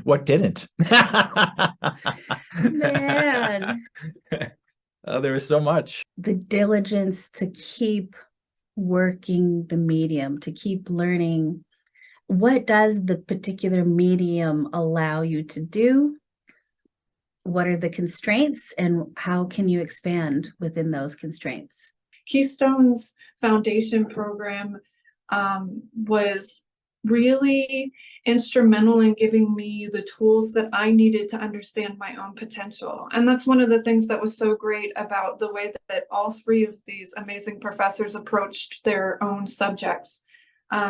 What didn't? Man, There was so much. the diligence to keep working the medium, to keep learning. What does the particular medium allow you to do? What are the constraints, and how can you expand within those constraints? Keystone's foundation program was really instrumental in giving me the tools that I needed to understand my own potential. And that's one of the things that was so great about the way that all three of these amazing professors approached their own subjects,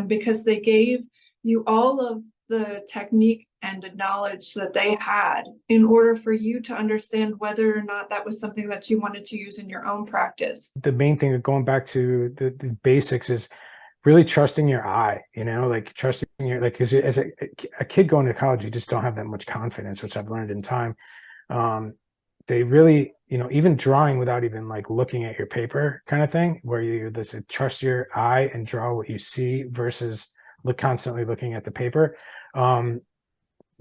because they gave you all of the technique and the knowledge that they had in order for you to understand whether or not that was something that you wanted to use in your own practice. The main thing, going back to the basics, is really trusting your eye, like trusting your, like, because as a kid going to college, you just don't have that much confidence, which I've learned in time. They really, even drawing without even like looking at your paper kind of thing, where you just trust your eye and draw what you see versus constantly looking at the paper.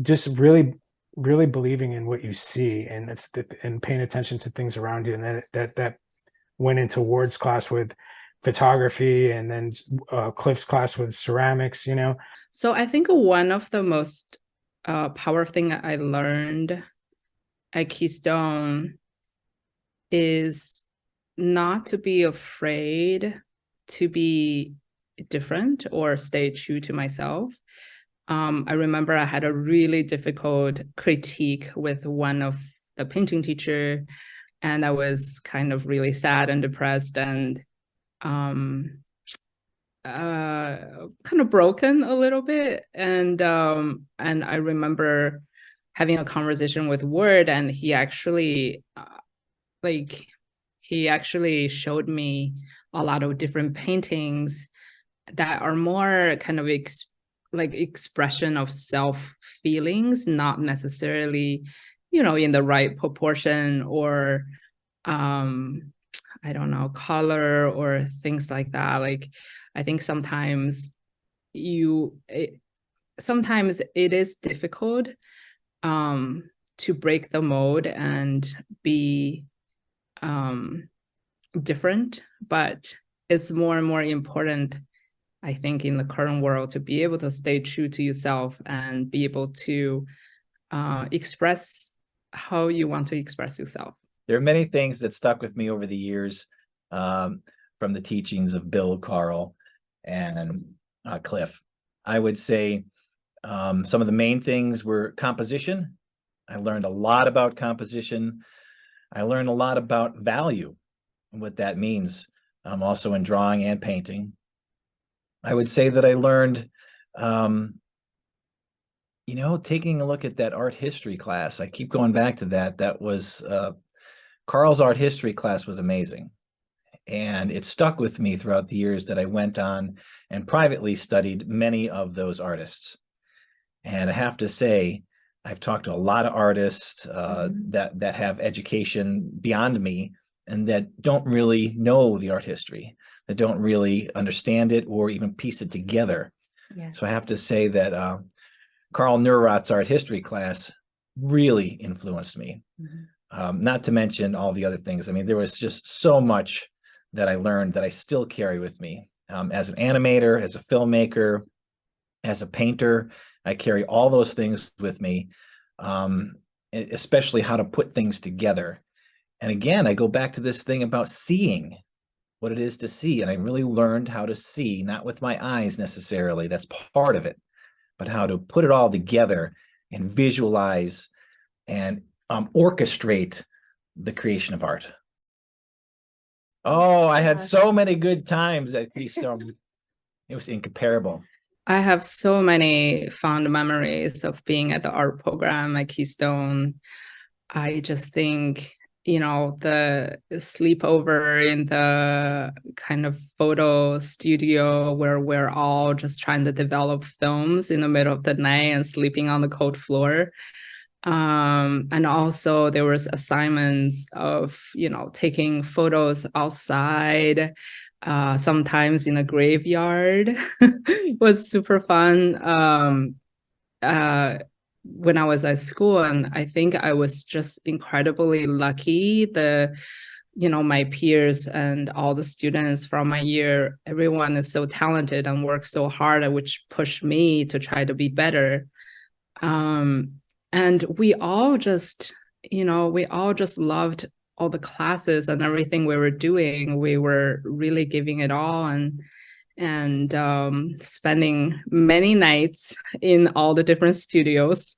Just really believing in what you see, and and paying attention to things around you. And then that went into Ward's class with photography, and then Cliff's class with ceramics. So I think one of the most powerful thing I learned at Keystone is not to be afraid to be different or stay true to myself. I remember I had a really difficult critique with one of the painting teacher, and I was kind of really sad and depressed and kind of broken a little bit. And I remember having a conversation with Ward, and he actually showed me a lot of different paintings that are more kind of expression of self feelings, not necessarily, in the right proportion or, I don't know, color or things like that. Like, I think sometimes it is difficult to break the mold and be different, but it's more and more important, I think, in the current world, to be able to stay true to yourself and be able to express how you want to express yourself. There are many things that stuck with me over the years from the teachings of Bill, Carl, and Cliff. I would say some of the main things were composition. I learned a lot about composition. I learned a lot about value and what that means, also in drawing and painting. I would say that I learned, taking a look at that art history class. I keep going back to that. That was Carl's art history class was amazing. And it stuck with me throughout the years that I went on and privately studied many of those artists. And I have to say, I've talked to a lot of artists that have education beyond me and that don't really know the art history, that don't really understand it or even piece it together. Yeah. So I have to say that Carl Neurath's art history class really influenced me. Not to mention all the other things. I mean, there was just so much that I learned that I still carry with me. As an animator, as a filmmaker, as a painter, I carry all those things with me, especially how to put things together. And again, I go back to this thing about seeing what it is to see. And I really learned how to see, not with my eyes necessarily, that's part of it, but how to put it all together and visualize and orchestrate the creation of art. Oh, I had so many good times at Keystone. It was incomparable. I have so many fond memories of being at the art program at Keystone. I just think, the sleepover in the kind of photo studio where we're all just trying to develop films in the middle of the night and sleeping on the cold floor. And also there was assignments of, taking photos outside, sometimes in a graveyard. It was super fun. when I was at school, and I think I was just incredibly lucky. My peers and all the students from my year, everyone is so talented and works so hard, which pushed me to try to be better. And we all just loved all the classes and everything we were doing. We were really giving it all, and spending many nights in all the different studios.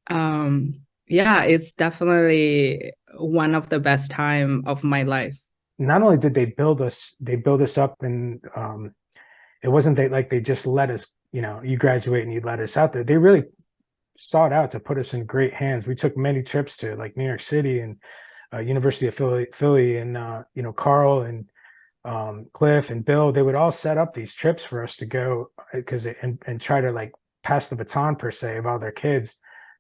Yeah, it's definitely one of the best time of my life. Not only did they build us up, and it wasn't like they just let us, you graduate and you let us out there. They really sought out to put us in great hands. We took many trips to like New York City and University of Philly, and Carl and Cliff and Bill. They would all set up these trips for us to go, and try to like pass the baton per se of all their kids,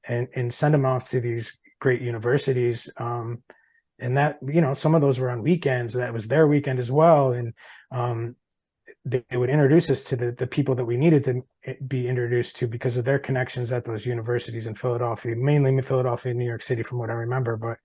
and send them off to these great universities. And that, some of those were on weekends. That was their weekend as well. And they would introduce us to the people that we needed to be introduced to because of their connections at those universities in Philadelphia, mainly in Philadelphia and New York City, from what I remember. But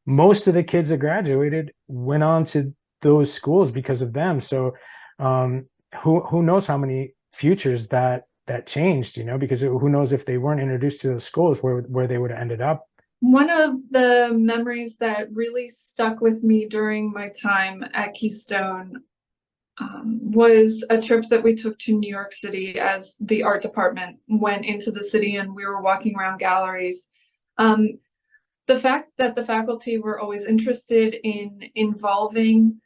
most of the kids that graduated went on to those schools because of them. So who knows how many futures that changed, because who knows if they weren't introduced to those schools where they would have ended up. One of the memories that really stuck with me during my time at Keystone was a trip that we took to New York City as the art department went into the city, and we were walking around galleries. The fact that the faculty were always interested in involving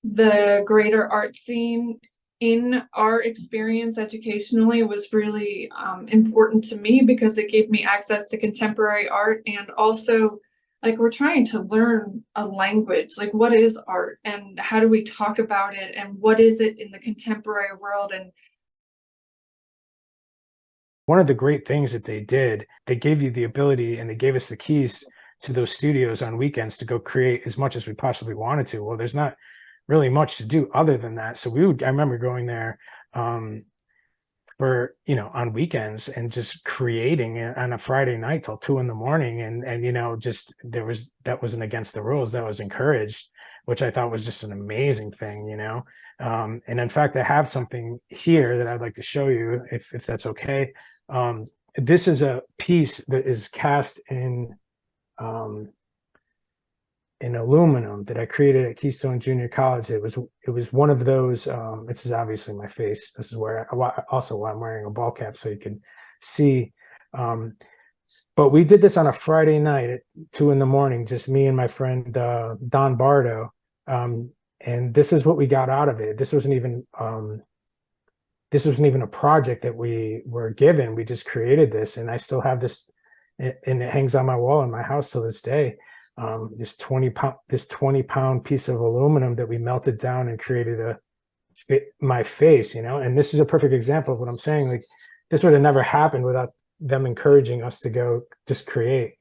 the greater art scene in our experience educationally was really important to me, because it gave me access to contemporary art, and also like we're trying to learn a language, like what is art and how do we talk about it and what is it in the contemporary world. And one of the great things that they did, they gave you the ability, and they gave us the keys to those studios on weekends to go create as much as we possibly wanted to. Well, there's not really much to do other than that. So I remember going there for, on weekends and just creating it on a Friday night till 2 a.m. And just that wasn't against the rules. That was encouraged, which I thought was just an amazing thing, and in fact, I have something here that I'd like to show you if that's okay. This is a piece that is cast in aluminum that I created at Keystone Junior College. It was one of those. This is obviously my face. This is where also why I'm wearing a ball cap, so you can see. But we did this on a Friday night at 2 a.m, just me and my friend Don Bardo. And this is what we got out of it. This wasn't even a project that we were given. We just created this, and I still have this, and it hangs on my wall in my house till this day. This 20-pound piece of aluminum that we melted down and created my face, and this is a perfect example of what I'm saying. Like, this would have never happened without them encouraging us to go just create,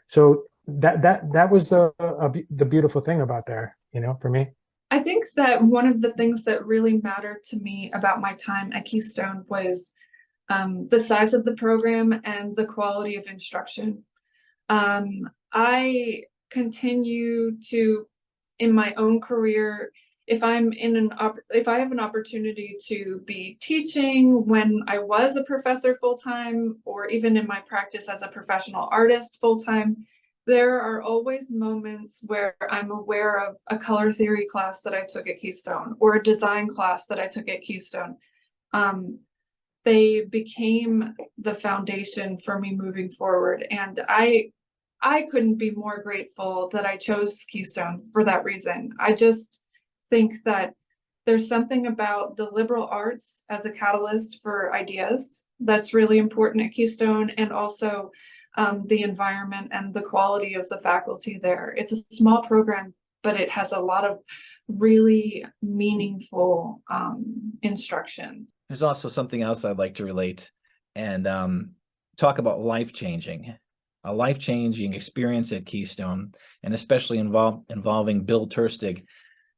so that was the beautiful thing about there, for me. I think that one of the things that really mattered to me about my time at Keystone was the size of the program and the quality of instruction. I continue to, in my own career, if I have an opportunity to be teaching when I was a professor full-time, or even in my practice as a professional artist full-time, there are always moments where I'm aware of a color theory class that I took at Keystone or a design class that I took at Keystone. They became the foundation for me moving forward, and I couldn't be more grateful that I chose Keystone for that reason. I just think that there's something about the liberal arts as a catalyst for ideas that's really important at Keystone, and also the environment and the quality of the faculty there. It's a small program, but it has a lot of really meaningful instruction. There's also something else I'd like to relate and talk about a life-changing experience at Keystone, and especially involving Bill Turstig.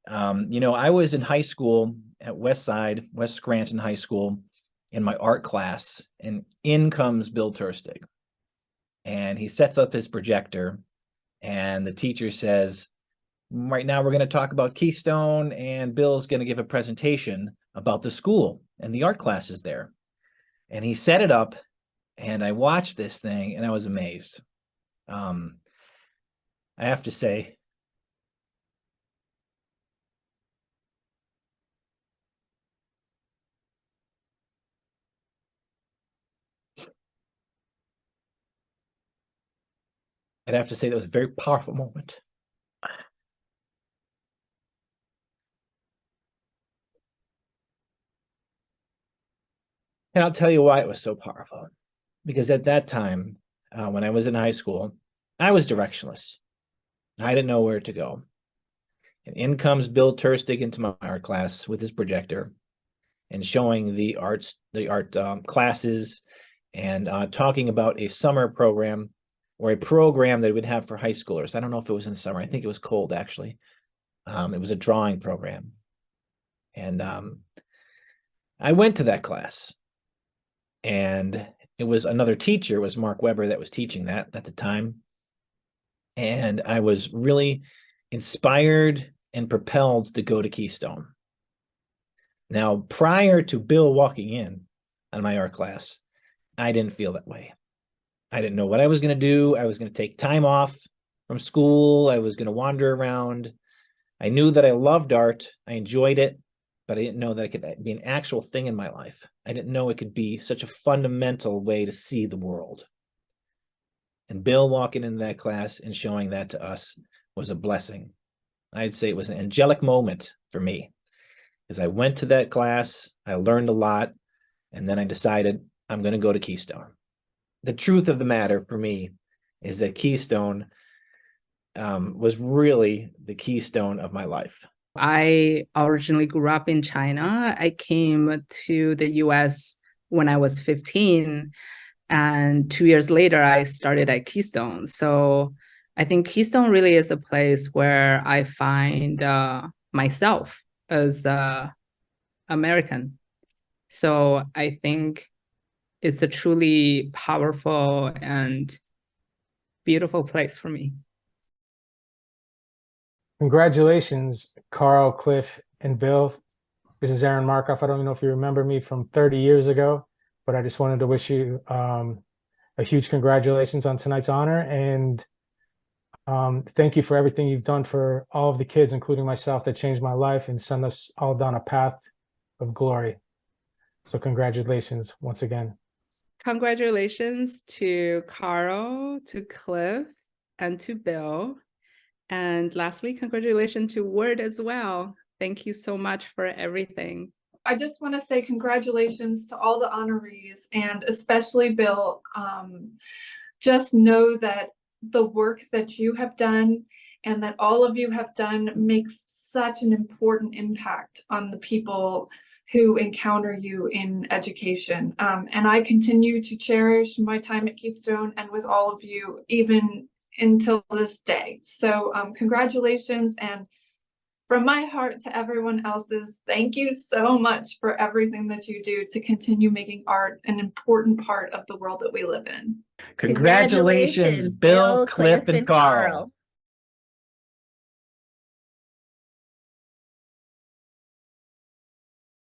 I was in high school at West Scranton High School, in my art class, and in comes Bill Turstig. And he sets up his projector, and the teacher says, right now we're going to talk about Keystone, and Bill's going to give a presentation about the school and the art classes there. And he set it up, and I watched this thing, and I was amazed. I have to say, that was a very powerful moment. And I'll tell you why it was so powerful. Because at that time, when I was in high school, I was directionless. I didn't know where to go. And in comes Bill Turstig into my art class with his projector and showing the art classes, and talking about a summer program, or a program that we would have for high schoolers. I don't know if it was in the summer. I think it was cold, actually. It was a drawing program. And I went to that class. And it was another teacher, it was Mark Weber, that was teaching that at the time. And I was really inspired and propelled to go to Keystone. Now, prior to Bill walking in on my art class, I didn't feel that way. I didn't know what I was going to do. I was going to take time off from school. I was going to wander around. I knew that I loved art. I enjoyed it, but I didn't know that it could be an actual thing in my life. I didn't know it could be such a fundamental way to see the world. And Bill walking into that class and showing that to us was a blessing. I'd say it was an angelic moment for me. As I went to that class, I learned a lot, and then I decided I'm going to go to Keystone. The truth of the matter for me is that Keystone was really the keystone of my life. I originally grew up in China. I came to the US when I was 15, and 2 years later, I started at Keystone. So I think Keystone really is a place where I find myself as American. So I think it's a truly powerful and beautiful place for me. Congratulations, Carl, Cliff, and Bill. This is Aaron Markoff. I don't know if you remember me from 30 years ago, but I just wanted to wish you a huge congratulations on tonight's honor. And thank you for everything you've done for all of the kids, including myself, that changed my life and sent us all down a path of glory. So congratulations once again. Congratulations to Carl, to Cliff, and to Bill. And lastly, congratulations to Word as well. Thank you so much for everything. I just want to say congratulations to all the honorees, and especially Bill. Just know that the work that you have done and that all of you have done makes such an important impact on the people who encounter you in education. And I continue to cherish my time at Keystone and with all of you, even until this day. So congratulations, and from my heart to everyone else's, thank you so much for everything that you do to continue making art an important part of the world that we live in. Congratulations, Bill, Cliff, and Carl.